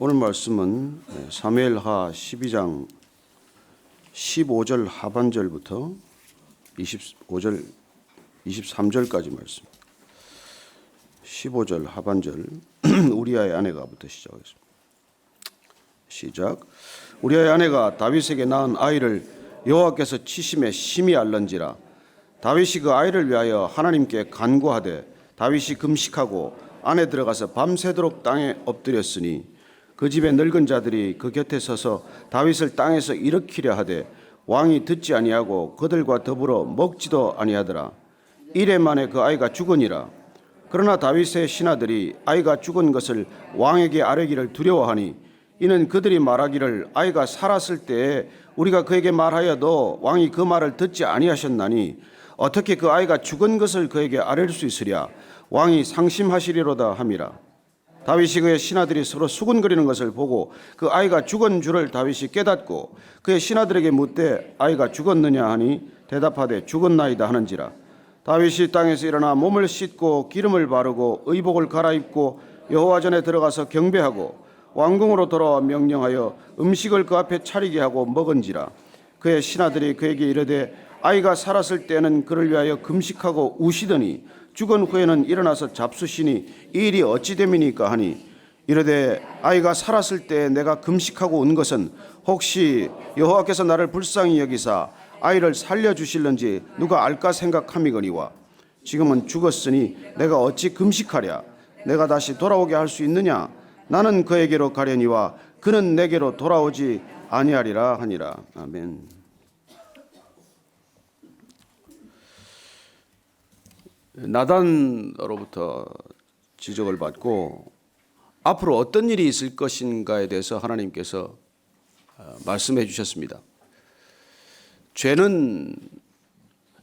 오늘 말씀은 사무엘하 12장 15절 하반절부터 25절 23절까지 말씀. 15절 하반절 우리아의 아내가부터 시작하겠습니다. 시작. 우리아의 아내가 다윗에게 낳은 아이를 여호와께서 치심에 심히 알런지라. 다윗이 그 아이를 위하여 하나님께 간구하되 다윗이 금식하고 안에 들어가서 밤새도록 땅에 엎드렸으니 그 집의 늙은 자들이 그 곁에 서서 다윗을 땅에서 일으키려 하되 왕이 듣지 아니하고 그들과 더불어 먹지도 아니하더라. 이래 만에 그 아이가 죽으니라. 그러나 다윗의 신하들이 아이가 죽은 것을 왕에게 아뢰기를 두려워하니 이는 그들이 말하기를 아이가 살았을 때에 우리가 그에게 말하여도 왕이 그 말을 듣지 아니하셨나니 어떻게 그 아이가 죽은 것을 그에게 아뢰 수 있으랴. 왕이 상심하시리로다 함이라. 다윗이 그의 신하들이 서로 수군거리는 것을 보고 그 아이가 죽은 줄을 다윗이 깨닫고 그의 신하들에게 묻되 아이가 죽었느냐 하니 대답하되 죽었나이다 하는지라. 다윗이 땅에서 일어나 몸을 씻고 기름을 바르고 의복을 갈아입고 여호와 전에 들어가서 경배하고 왕궁으로 돌아와 명령하여 음식을 그 앞에 차리게 하고 먹은지라. 그의 신하들이 그에게 이르되 아이가 살았을 때는 그를 위하여 금식하고 우시더니 죽은 후에는 일어나서 잡수시니 이 일이 어찌 됨이니까 하니 이르되 아이가 살았을 때 내가 금식하고 온 것은 혹시 여호와께서 나를 불쌍히 여기사 아이를 살려주실는지 누가 알까 생각함이거니와 지금은 죽었으니 내가 어찌 금식하랴. 내가 다시 돌아오게 할 수 있느냐. 나는 그에게로 가려니와 그는 내게로 돌아오지 아니하리라 하니라. 아멘. 나단으로부터 지적을 받고 앞으로 어떤 일이 있을 것인가에 대해서 하나님께서 말씀해 주셨습니다. 죄는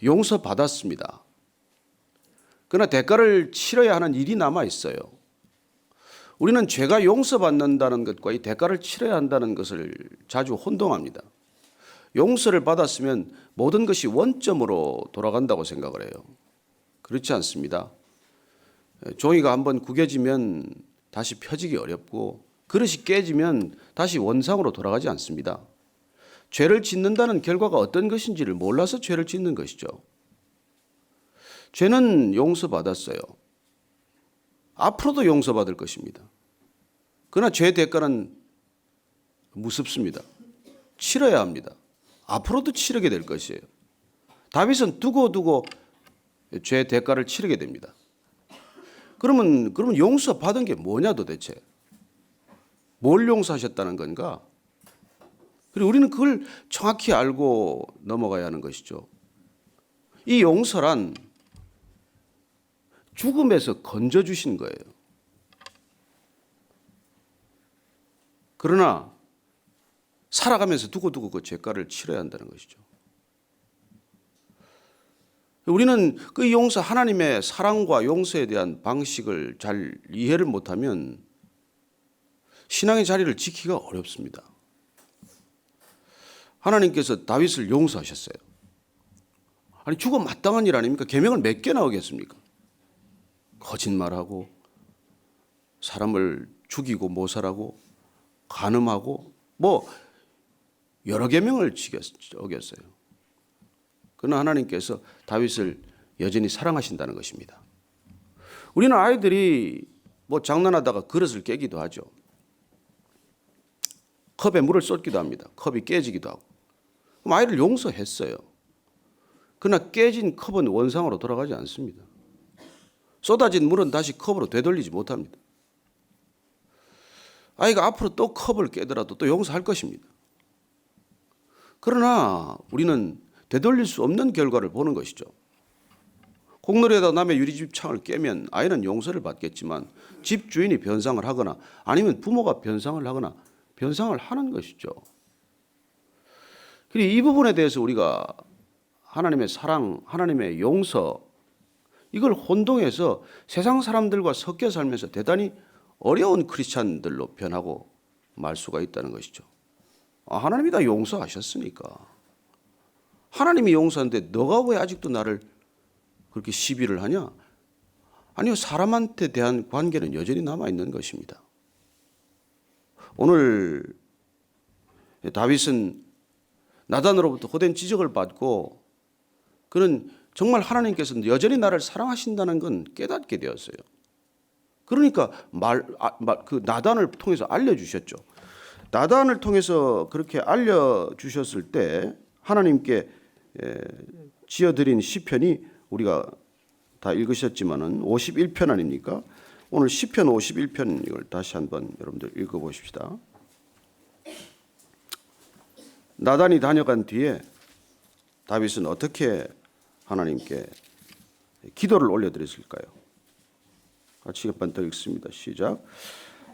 용서받았습니다. 그러나 대가를 치러야 하는 일이 남아 있어요. 우리는 죄가 용서받는다는 것과 이 대가를 치러야 한다는 것을 자주 혼동합니다. 용서를 받았으면 모든 것이 원점으로 돌아간다고 생각을 해요. 그렇지 않습니다. 종이가 한번 구겨지면 다시 펴지기 어렵고 그릇이 깨지면 다시 원상으로 돌아가지 않습니다. 죄를 짓는다는 결과가 어떤 것인지를 몰라서 죄를 짓는 것이죠. 죄는 용서받았어요. 앞으로도 용서받을 것입니다. 그러나 죄 대가는 무섭습니다. 치러야 합니다. 앞으로도 치르게 될 것이에요. 다윗은 두고두고 죄 대가를 치르게 됩니다. 그러면 용서받은 게 뭐냐 도대체? 뭘 용서하셨다는 건가? 그리고 우리는 그걸 정확히 알고 넘어가야 하는 것이죠. 이 용서란 죽음에서 건져주신 거예요. 그러나 살아가면서 두고두고 그 죄가를 치러야 한다는 것이죠. 우리는 그 용서, 하나님의 사랑과 용서에 대한 방식을 잘 이해를 못하면 신앙의 자리를 지키기가 어렵습니다. 하나님께서 다윗을 용서하셨어요. 아니 죽어 마땅한 일 아닙니까? 계명을 몇 개 나오겠습니까? 거짓말하고 사람을 죽이고 모살하고 간음하고 뭐 여러 계명을 어겼어요. 그러나 하나님께서 다윗을 여전히 사랑하신다는 것입니다. 우리는 아이들이 뭐 장난하다가 그릇을 깨기도 하죠. 컵에 물을 쏟기도 합니다. 컵이 깨지기도 하고. 그럼 아이를 용서했어요. 그러나 깨진 컵은 원상으로 돌아가지 않습니다. 쏟아진 물은 다시 컵으로 되돌리지 못합니다. 아이가 앞으로 또 컵을 깨더라도 또 용서할 것입니다. 그러나 우리는 되돌릴 수 없는 결과를 보는 것이죠. 공놀이에다 남의 유리집 창을 깨면 아이는 용서를 받겠지만 집 주인이 변상을 하거나 아니면 부모가 변상을 하거나 변상을 하는 것이죠. 그리고 이 부분에 대해서 우리가 하나님의 사랑, 하나님의 용서 이걸 혼동해서 세상 사람들과 섞여 살면서 대단히 어려운 크리스찬들로 변하고 말 수가 있다는 것이죠. 하나님이 다 용서하셨으니까. 하나님이 용서하는데 너가 왜 아직도 나를 그렇게 시비를 하냐? 아니요, 사람한테 대한 관계는 여전히 남아있는 것입니다. 오늘 다윗은 나단으로부터 호된 지적을 받고 그는 정말 하나님께서는 여전히 나를 사랑하신다는 건 깨닫게 되었어요. 그러니까 그 나단을 통해서 알려주셨죠. 나단을 통해서 그렇게 알려주셨을 때 하나님께 지어드린 시편이 우리가 다 읽으셨지만은 51편 아닙니까? 오늘 시편 51편 이걸 다시 한번 여러분들 읽어보십시다. 나단이 다녀간 뒤에 다윗은 어떻게 하나님께 기도를 올려드렸을까요? 같이 한 번 더 읽습니다. 시작.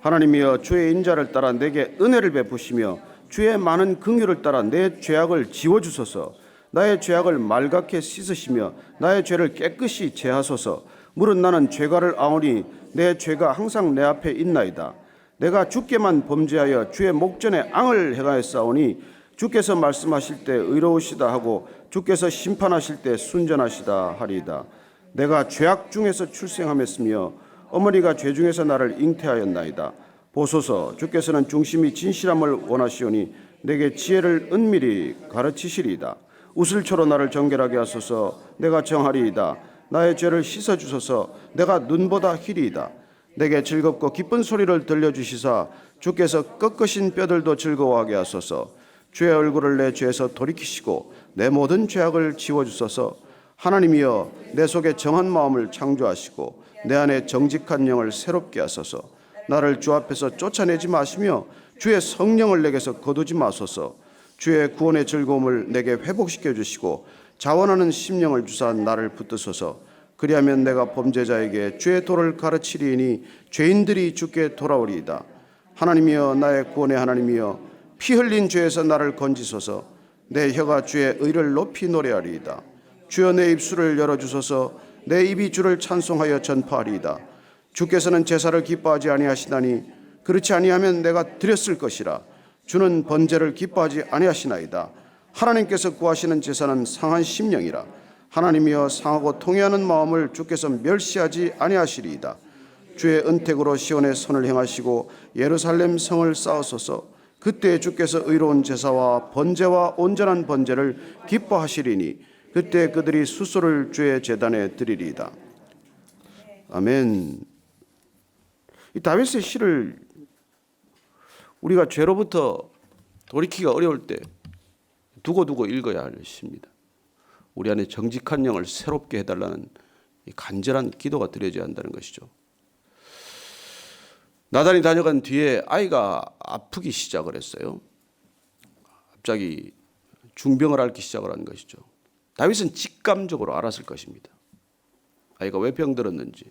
하나님이여 주의 인자를 따라 내게 은혜를 베푸시며 주의 많은 긍휼을 따라 내 죄악을 지워주소서. 나의 죄악을 맑게 씻으시며 나의 죄를 깨끗이 제하소서. 물은 나는 죄가를 아오니 내 죄가 항상 내 앞에 있나이다. 내가 주께만 범죄하여 주의 목전에 앙을 행하였사오니 주께서 말씀하실 때 의로우시다 하고 주께서 심판하실 때 순전하시다 하리이다. 내가 죄악 중에서 출생하였으며 어머니가 죄 중에서 나를 잉태하였나이다. 보소서 주께서는 중심이 진실함을 원하시오니 내게 지혜를 은밀히 가르치시리이다. 우슬초로 나를 정결하게 하소서. 내가 정하리이다. 나의 죄를 씻어주소서. 내가 눈보다 희리이다. 내게 즐겁고 기쁜 소리를 들려주시사 주께서 꺾으신 뼈들도 즐거워하게 하소서. 주의 얼굴을 내 죄에서 돌이키시고 내 모든 죄악을 지워주소서. 하나님이여 내 속에 정한 마음을 창조하시고 내 안에 정직한 영을 새롭게 하소서. 나를 주 앞에서 쫓아내지 마시며 주의 성령을 내게서 거두지 마소서. 주의 구원의 즐거움을 내게 회복시켜 주시고 자원하는 심령을 주사 나를 붙드소서. 그리하면 내가 범죄자에게 주의 도를 가르치리니 죄인들이 주께 돌아오리이다. 하나님이여 나의 구원의 하나님이여 피 흘린 죄에서 나를 건지소서. 내 혀가 주의 의를 높이 노래하리이다. 주여 내 입술을 열어주소서. 내 입이 주를 찬송하여 전파하리이다. 주께서는 제사를 기뻐하지 아니하시나니 그렇지 아니하면 내가 드렸을 것이라. 주는 번제를 기뻐하지 아니하시나이다. 하나님께서 구하시는 제사는 상한 심령이라. 하나님이여 상하고 통회하는 마음을 주께서 멸시하지 아니하시리이다. 주의 은택으로 시온의 선을 행하시고 예루살렘 성을 쌓으소서. 그때 주께서 의로운 제사와 번제와 온전한 번제를 기뻐하시리니 그때 그들이 수소를 주의 제단에 드리리이다. 아멘. 이 다윗의 시를 우리가 죄로부터 돌이키기가 어려울 때 두고두고 읽어야 할 시입니다. 우리 안에 정직한 영을 새롭게 해달라는 간절한 기도가 드려져야 한다는 것이죠. 나단이 다녀간 뒤에 아이가 아프기 시작을 했어요. 갑자기 중병을 앓기 시작을 한 것이죠. 다윗은 직감적으로 알았을 것입니다. 아이가 왜 병들었는지.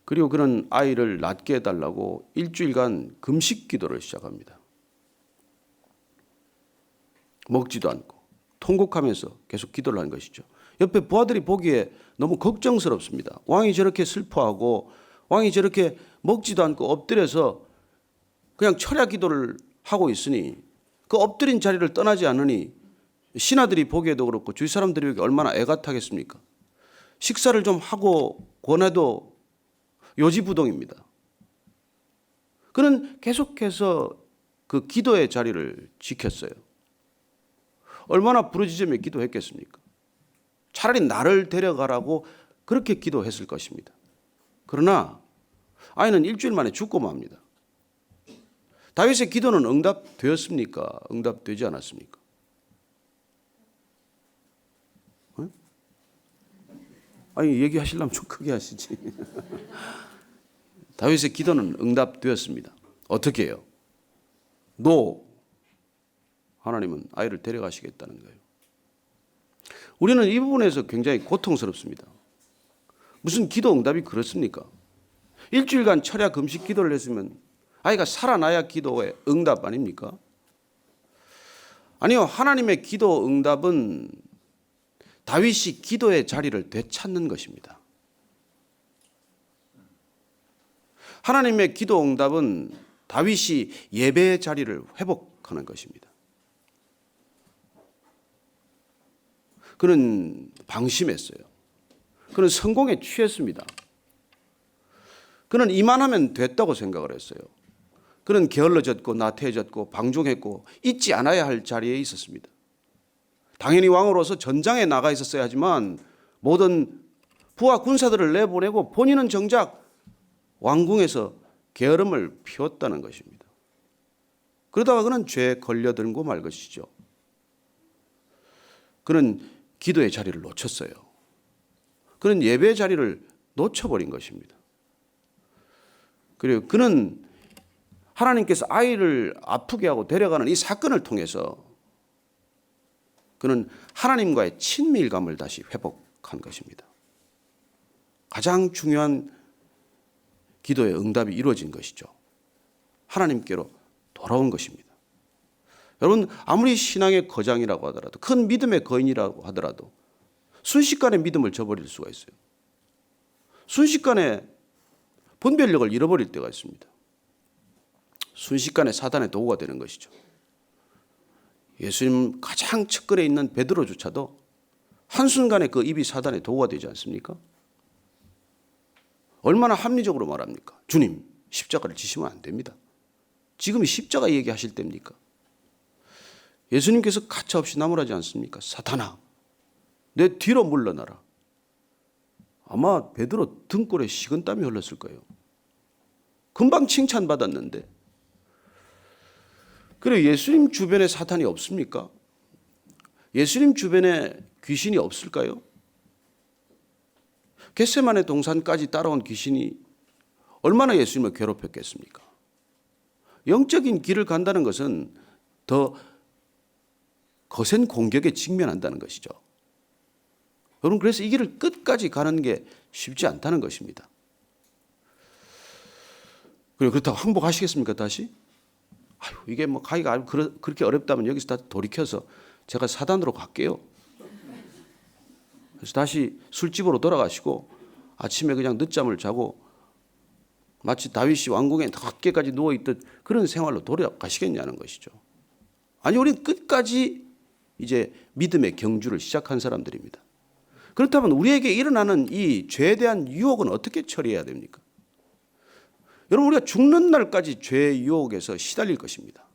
그리고 그는 아이를 낫게 해달라고 일주일간 금식 기도를 시작합니다. 먹지도 않고 통곡하면서 계속 기도를 한 것이죠. 옆에 부하들이 보기에 너무 걱정스럽습니다. 왕이 저렇게 슬퍼하고 왕이 저렇게 먹지도 않고 엎드려서 그냥 철야 기도를 하고 있으니 그 엎드린 자리를 떠나지 않으니 신하들이 보기에도 그렇고 주위 사람들이 보기 얼마나 애가 타겠습니까? 식사를 좀 하고 권해도 요지부동입니다. 그는 계속해서 그 기도의 자리를 지켰어요. 얼마나 부르짖으며 기도했겠습니까? 차라리 나를 데려가라고 그렇게 기도했을 것입니다. 그러나 아이는 일주일 만에 죽고 맙니다. 다윗의 기도는 응답되었습니까? 응답되지 않았습니까? 아니 얘기하시려면 좀 크게 하시지. 다윗의 기도는 응답되었습니다. 어떻게 해요? 하나님은 아이를 데려가시겠다는 거예요. 우리는 이 부분에서 굉장히 고통스럽습니다. 무슨 기도 응답이 그렇습니까? 일주일간 철야 금식 기도를 했으면 아이가 살아나야 기도의 응답 아닙니까? 아니요, 하나님의 기도 응답은 다윗이 기도의 자리를 되찾는 것입니다. 하나님의 기도 응답은 다윗이 예배의 자리를 회복하는 것입니다. 그는 방심했어요. 그는 성공에 취했습니다. 그는 이만하면 됐다고 생각을 했어요. 그는 게을러졌고 나태해졌고 방종했고 있지 않아야 할 자리에 있었습니다. 당연히 왕으로서 전장에 나가 있었어야 하지만 모든 부하 군사들을 내보내고 본인은 정작 왕궁에서 게으름을 피웠다는 것입니다. 그러다가 그는 죄에 걸려들고 말 것이죠. 그는 기도의 자리를 놓쳤어요. 그는 예배의 자리를 놓쳐버린 것입니다. 그리고 그는 하나님께서 아이를 아프게 하고 데려가는 이 사건을 통해서 그는 하나님과의 친밀감을 다시 회복한 것입니다. 가장 중요한 기도의 응답이 이루어진 것이죠. 하나님께로 돌아온 것입니다. 여러분, 아무리 신앙의 거장이라고 하더라도, 큰 믿음의 거인이라고 하더라도 순식간에 믿음을 저버릴 수가 있어요. 순식간에 분별력을 잃어버릴 때가 있습니다. 순식간에 사단의 도구가 되는 것이죠. 예수님 가장 측근에 있는 베드로조차도 한순간에 그 입이 사단의 도구가 되지 않습니까? 얼마나 합리적으로 말합니까? 주님, 십자가를 지시면 안 됩니다. 지금이 십자가 얘기하실 때입니까? 예수님께서 가차없이 나무라지 않습니까? 사탄아, 내 뒤로 물러나라. 아마 베드로 등골에 식은땀이 흘렀을 거예요. 금방 칭찬받았는데. 그리고 예수님 주변에 사탄이 없습니까? 예수님 주변에 귀신이 없을까요? 겟세마네 동산까지 따라온 귀신이 얼마나 예수님을 괴롭혔겠습니까? 영적인 길을 간다는 것은 더 거센 공격에 직면한다는 것이죠. 여러분, 그래서 이 길을 끝까지 가는 게 쉽지 않다는 것입니다. 그리고 그렇다고 항복하시겠습니까, 다시? 아유, 이게 뭐 가기가 그렇게 어렵다면 여기서 다 돌이켜서 제가 사단으로 갈게요. 그래서 다시 술집으로 돌아가시고 아침에 그냥 늦잠을 자고 마치 다윗이 왕궁에 낮게까지 누워있던 그런 생활로 돌아가시겠냐는 것이죠. 아니, 우리는 끝까지 이제 믿음의 경주를 시작한 사람들입니다. 그렇다면 우리에게 일어나는 이 죄에 대한 유혹은 어떻게 처리해야 됩니까? 여러분, 우리가 죽는 날까지 죄의 유혹에서 시달릴 것입니다.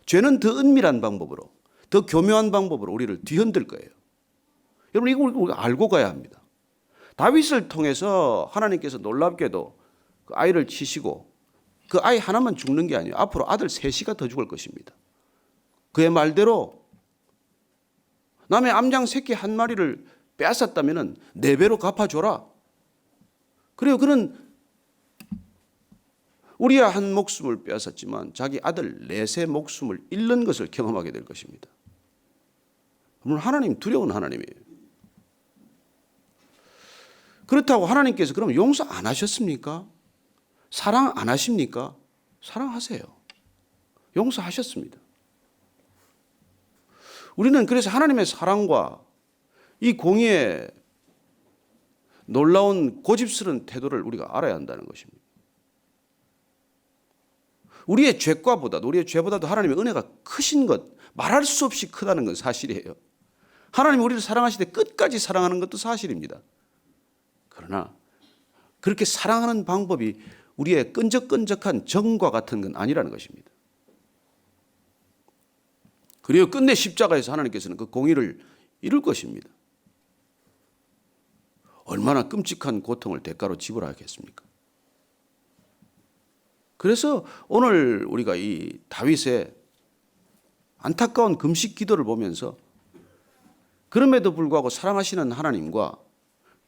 죄는 더 은밀한 방법으로, 더 교묘한 방법으로 우리를 뒤흔들 거예요. 여러분, 이거 우리가 알고 가야 합니다. 다윗을 통해서 하나님께서 놀랍게도 그 아이를 치시고 그 아이 하나만 죽는 게 아니에요. 앞으로 아들 셋이가 더 죽을 것입니다. 그의 말대로 남의 암장 새끼 한 마리를 빼앗았다면 4배로 갚아줘라. 그리고 그는 우리야 한 목숨을 빼앗았지만 자기 아들 4세 목숨을 잃는 것을 경험하게 될 것입니다. 물론 하나님 두려운 하나님이에요. 그렇다고 하나님께서 그럼 용서 안 하셨습니까? 사랑 안 하십니까? 사랑하세요. 용서하셨습니다. 우리는 그래서 하나님의 사랑과 이 공의의 놀라운 고집스러운 태도를 우리가 알아야 한다는 것입니다. 우리의 죄보다도 하나님의 은혜가 크신 것, 말할 수 없이 크다는 건 사실이에요. 하나님 우리를 사랑하실 때 끝까지 사랑하는 것도 사실입니다. 그러나 그렇게 사랑하는 방법이 우리의 끈적끈적한 정과 같은 건 아니라는 것입니다. 그리고 끝내 십자가에서 하나님께서는 그 공의를 이룰 것입니다. 얼마나 끔찍한 고통을 대가로 지불하겠습니까? 그래서 오늘 우리가 이 다윗의 안타까운 금식 기도를 보면서 그럼에도 불구하고 사랑하시는 하나님과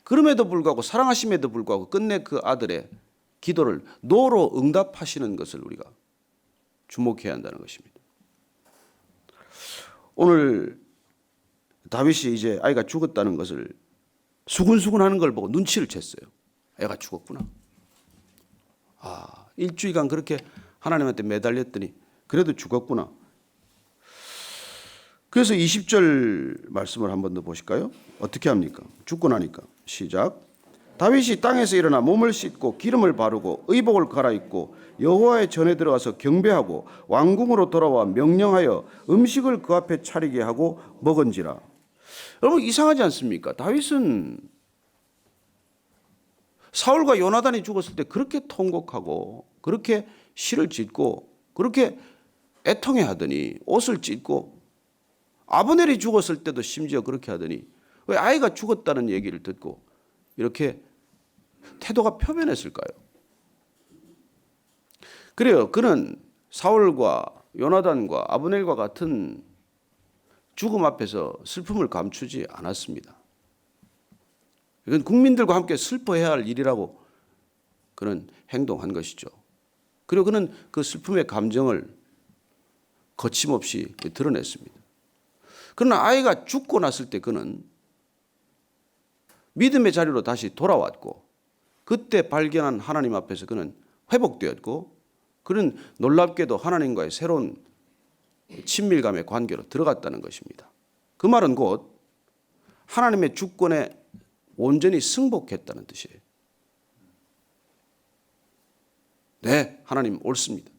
그럼에도 불구하고 사랑하심에도 불구하고 끝내 그 아들의 기도를 노로 응답하시는 것을 우리가 주목해야 한다는 것입니다. 오늘 다윗이 이제 아이가 죽었다는 것을 수근수근 하는 걸 보고 눈치를 챘어요. 애가 죽었구나. 일주일간 그렇게 하나님한테 매달렸더니 그래도 죽었구나. 그래서 20절 말씀을 한 번 더 보실까요? 어떻게 합니까? 죽고 나니까. 시작. 다윗이 땅에서 일어나 몸을 씻고 기름을 바르고 의복을 갈아입고 여호와의 전에 들어가서 경배하고 왕궁으로 돌아와 명령하여 음식을 그 앞에 차리게 하고 먹은지라. 여러분, 이상하지 않습니까? 다윗은 사울과 요나단이 죽었을 때 그렇게 통곡하고 그렇게 시를 짓고 그렇게 애통해 하더니 옷을 찢고, 아브넬이 죽었을 때도 심지어 그렇게 하더니 왜 아이가 죽었다는 얘기를 듣고 이렇게 태도가 표면했을까요? 그래요. 그는 사울과 요나단과 아브넬과 같은 죽음 앞에서 슬픔을 감추지 않았습니다. 이건 국민들과 함께 슬퍼해야 할 일이라고 그는 행동한 것이죠. 그리고 그는 그 슬픔의 감정을 거침없이 드러냈습니다. 그러나 아이가 죽고 났을 때 그는 믿음의 자리로 다시 돌아왔고, 그때 발견한 하나님 앞에서 그는 회복되었고, 그는 놀랍게도 하나님과의 새로운 친밀감의 관계로 들어갔다는 것입니다. 그 말은 곧 하나님의 주권에 온전히 승복했다는 뜻이에요. 네, 하나님 옳습니다.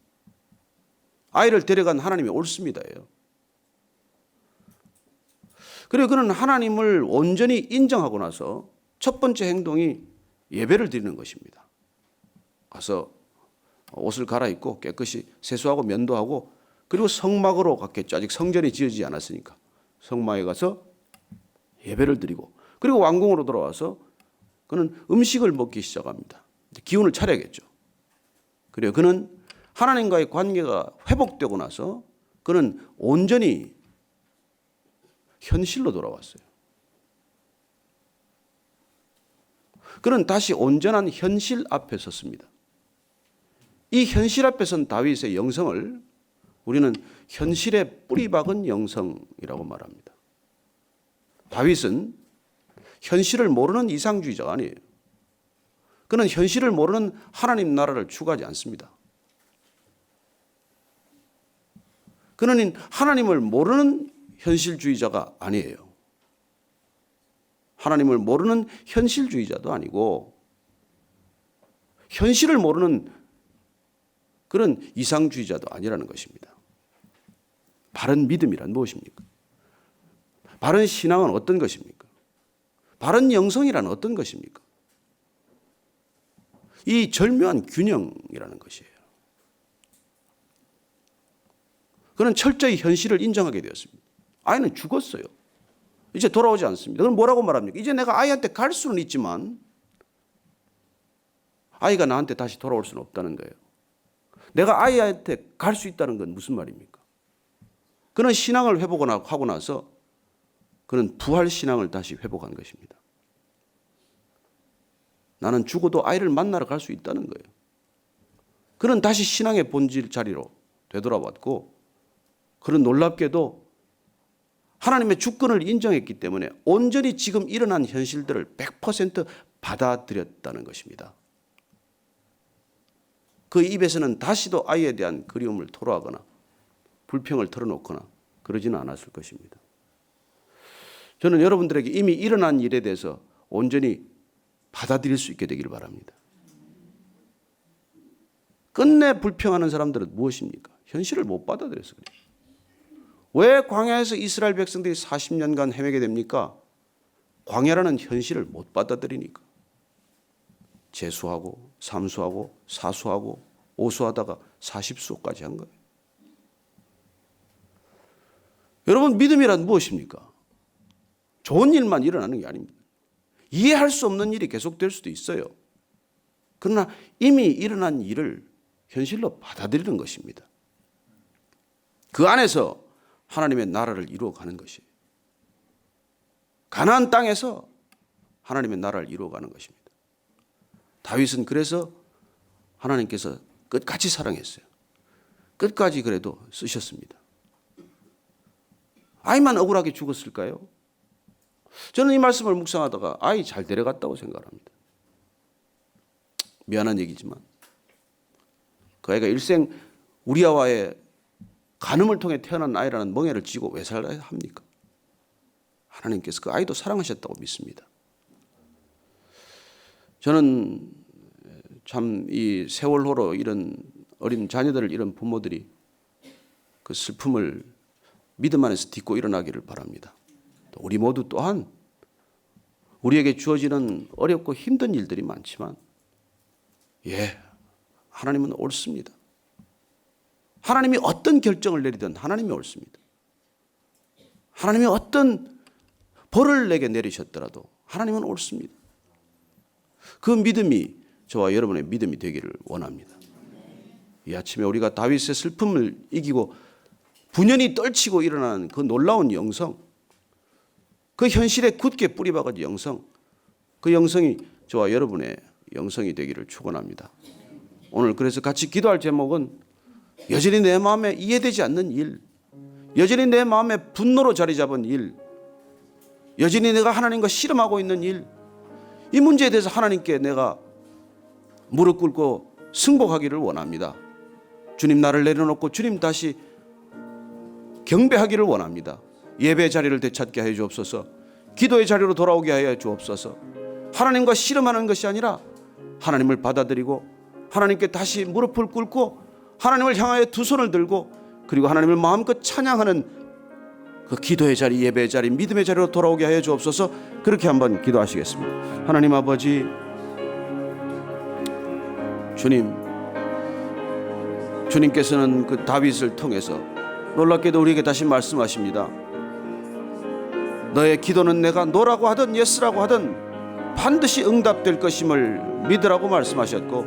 아이를 데려간 하나님이 옳습니다예요. 그리고 그는 하나님을 온전히 인정하고 나서 첫 번째 행동이 예배를 드리는 것입니다. 가서 옷을 갈아입고 깨끗이 세수하고 면도하고, 그리고 성막으로 갔겠죠. 아직 성전이 지어지지 않았으니까 성막에 가서 예배를 드리고, 그리고 왕궁으로 돌아와서 그는 음식을 먹기 시작합니다. 기운을 차려야겠죠. 그리고 그는 하나님과의 관계가 회복되고 나서 그는 온전히 현실로 돌아왔어요. 그는 다시 온전한 현실 앞에 섰습니다. 이 현실 앞에 선 다윗의 영성을 우리는 현실에 뿌리 박은 영성이라고 말합니다. 다윗은 현실을 모르는 이상주의자가 아니에요. 그는 현실을 모르는 하나님 나라를 추구하지 않습니다. 그는 하나님을 모르는 현실주의자가 아니에요. 하나님을 모르는 현실주의자도 아니고 현실을 모르는 그런 이상주의자도 아니라는 것입니다. 바른 믿음이란 무엇입니까? 바른 신앙은 어떤 것입니까? 바른 영성이란 어떤 것입니까? 이 절묘한 균형이라는 것이에요. 그는 철저히 현실을 인정하게 되었습니다. 아이는 죽었어요. 이제 돌아오지 않습니다. 그럼 뭐라고 말합니까? 이제 내가 아이한테 갈 수는 있지만 아이가 나한테 다시 돌아올 수는 없다는 거예요. 내가 아이한테 갈 수 있다는 건 무슨 말입니까? 그는 신앙을 회복하고 나서 그는 부활 신앙을 다시 회복한 것입니다. 나는 죽어도 아이를 만나러 갈 수 있다는 거예요. 그는 다시 신앙의 본질 자리로 되돌아왔고, 그는 놀랍게도 하나님의 주권을 인정했기 때문에 온전히 지금 일어난 현실들을 100% 받아들였다는 것입니다. 그 입에서는 다시도 아이에 대한 그리움을 토로하거나 불평을 털어놓거나 그러지는 않았을 것입니다. 저는 여러분들에게 이미 일어난 일에 대해서 온전히 받아들일 수 있게 되기를 바랍니다. 끝내 불평하는 사람들은 무엇입니까? 현실을 못 받아들여서 그래요. 왜 광야에서 이스라엘 백성들이 40년간 헤매게 됩니까? 광야라는 현실을 못 받아들이니까. 재수하고 삼수하고 사수하고 오수하다가 40수까지 한 거예요. 여러분, 믿음이란 무엇입니까? 좋은 일만 일어나는 게 아닙니다. 이해할 수 없는 일이 계속될 수도 있어요. 그러나 이미 일어난 일을 현실로 받아들이는 것입니다. 그 안에서 하나님의 나라를 이루어가는 것이에요. 가나안 땅에서 하나님의 나라를 이루어가는 것입니다. 다윗은 그래서 하나님께서 끝까지 사랑했어요. 끝까지 그래도 쓰셨습니다. 아이만 억울하게 죽었을까요? 저는 이 말씀을 묵상하다가 아이 잘 데려갔다고 생각합니다. 미안한 얘기지만 그 아이가 일생 우리아와의 간음을 통해 태어난 아이라는 멍에를 쥐고 왜 살아야 합니까? 하나님께서 그 아이도 사랑하셨다고 믿습니다. 저는 참 이 세월호로 이런 어린 자녀들을 잃은 부모들이 그 슬픔을 믿음 안에서 딛고 일어나기를 바랍니다. 우리 모두 또한 우리에게 주어지는 어렵고 힘든 일들이 많지만 예, 하나님은 옳습니다. 하나님이 어떤 결정을 내리든 하나님이 옳습니다. 하나님이 어떤 벌을 내게 내리셨더라도 하나님은 옳습니다. 그 믿음이 저와 여러분의 믿음이 되기를 원합니다. 이 아침에 우리가 다윗의 슬픔을 이기고 분연히 떨치고 일어나는 그 놀라운 영성, 그 현실에 굳게 뿌리박은 영성, 그 영성이 저와 여러분의 영성이 되기를 축원합니다. 오늘 그래서 같이 기도할 제목은 여전히 내 마음에 이해되지 않는 일, 여전히 내 마음에 분노로 자리 잡은 일, 여전히 내가 하나님과 씨름하고 있는 일, 이 문제에 대해서 하나님께 내가 무릎 꿇고 승복하기를 원합니다. 주님 나를 내려놓고 주님 다시 경배하기를 원합니다. 예배 자리를 되찾게 하여 주옵소서. 기도의 자리로 돌아오게 하여 주옵소서. 하나님과 씨름하는 것이 아니라 하나님을 받아들이고 하나님께 다시 무릎을 꿇고 하나님을 향하여 두 손을 들고 그리고 하나님을 마음껏 찬양하는 그 기도의 자리, 예배의 자리, 믿음의 자리로 돌아오게 하여 주옵소서. 그렇게 한번 기도하시겠습니다. 하나님 아버지, 주님께서는 그 다윗을 통해서 놀랍게도 우리에게 다시 말씀하십니다. 너의 기도는 내가 노라고 하든 예스라고 하든 반드시 응답될 것임을 믿으라고 말씀하셨고,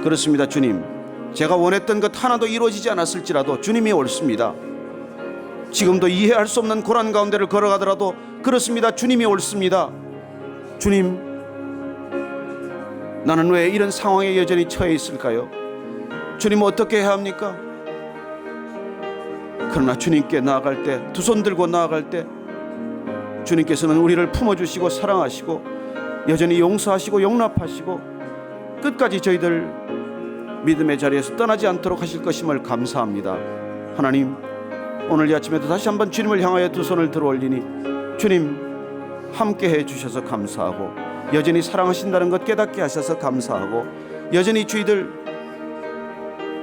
그렇습니다. 주님, 제가 원했던 것 하나도 이루어지지 않았을지라도 주님이 옳습니다. 지금도 이해할 수 없는 고난 가운데를 걸어가더라도 그렇습니다. 주님이 옳습니다. 주님, 나는 왜 이런 상황에 여전히 처해 있을까요? 주님, 어떻게 해야 합니까? 그러나 주님께 나아갈 때, 두 손 들고 나아갈 때 주님께서는 우리를 품어주시고 사랑하시고 여전히 용서하시고 용납하시고 끝까지 저희들 믿음의 자리에서 떠나지 않도록 하실 것임을 감사합니다. 하나님, 오늘 이 아침에도 다시 한번 주님을 향하여 두 손을 들어 올리니 주님 함께 해 주셔서 감사하고 여전히 사랑하신다는 것 깨닫게 하셔서 감사하고 여전히 저희들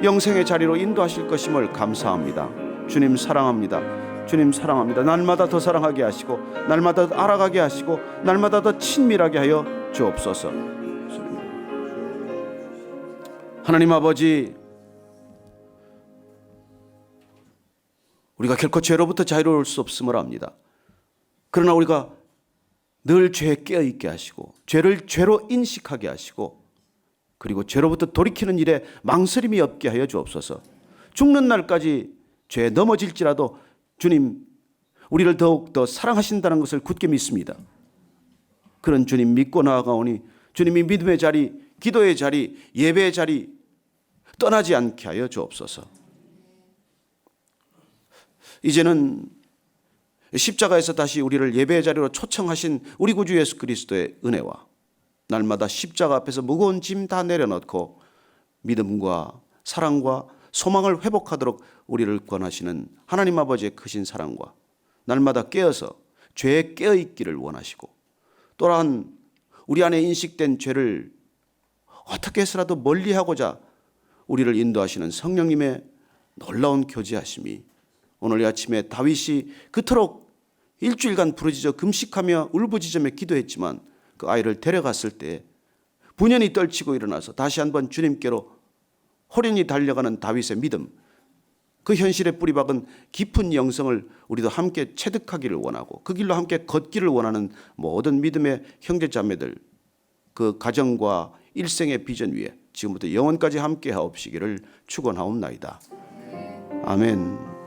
영생의 자리로 인도하실 것임을 감사합니다. 주님 사랑합니다. 주님 사랑합니다. 날마다 더 사랑하게 하시고 날마다 알아가게 하시고 날마다 더 친밀하게 하여 주옵소서. 하나님 아버지, 우리가 결코 죄로부터 자유로울 수 없음을 압니다. 그러나 우리가 늘 죄에 깨어있게 하시고 죄를 죄로 인식하게 하시고 그리고 죄로부터 돌이키는 일에 망설임이 없게 하여 주옵소서. 죽는 날까지 죄에 넘어질지라도 주님, 우리를 더욱더 사랑하신다는 것을 굳게 믿습니다. 그런 주님 믿고 나아가오니 주님이 믿음의 자리, 기도의 자리, 예배의 자리 떠나지 않게 하여 주옵소서. 이제는 십자가에서 다시 우리를 예배의 자리로 초청하신 우리 구주 예수 그리스도의 은혜와 날마다 십자가 앞에서 무거운 짐 다 내려놓고 믿음과 사랑과 소망을 회복하도록 우리를 권하시는 하나님 아버지의 크신 사랑과 날마다 깨어서 죄에 깨어있기를 원하시고 또한 우리 안에 인식된 죄를 어떻게 해서라도 멀리하고자 우리를 인도하시는 성령님의 놀라운 교제하심이 오늘 이 아침에 다윗이 그토록 일주일간 부르짖어 금식하며 울부짖으며 기도했지만 그 아이를 데려갔을 때 분연히 떨치고 일어나서 다시 한번 주님께로 호련히 달려가는 다윗의 믿음, 그 현실에 뿌리박은 깊은 영성을 우리도 함께 체득하기를 원하고 그 길로 함께 걷기를 원하는 모든 믿음의 형제자매들, 그 가정과 일생의 비전 위에 지금부터 영원까지 함께 하옵시기를 축원하옵나이다. 아멘.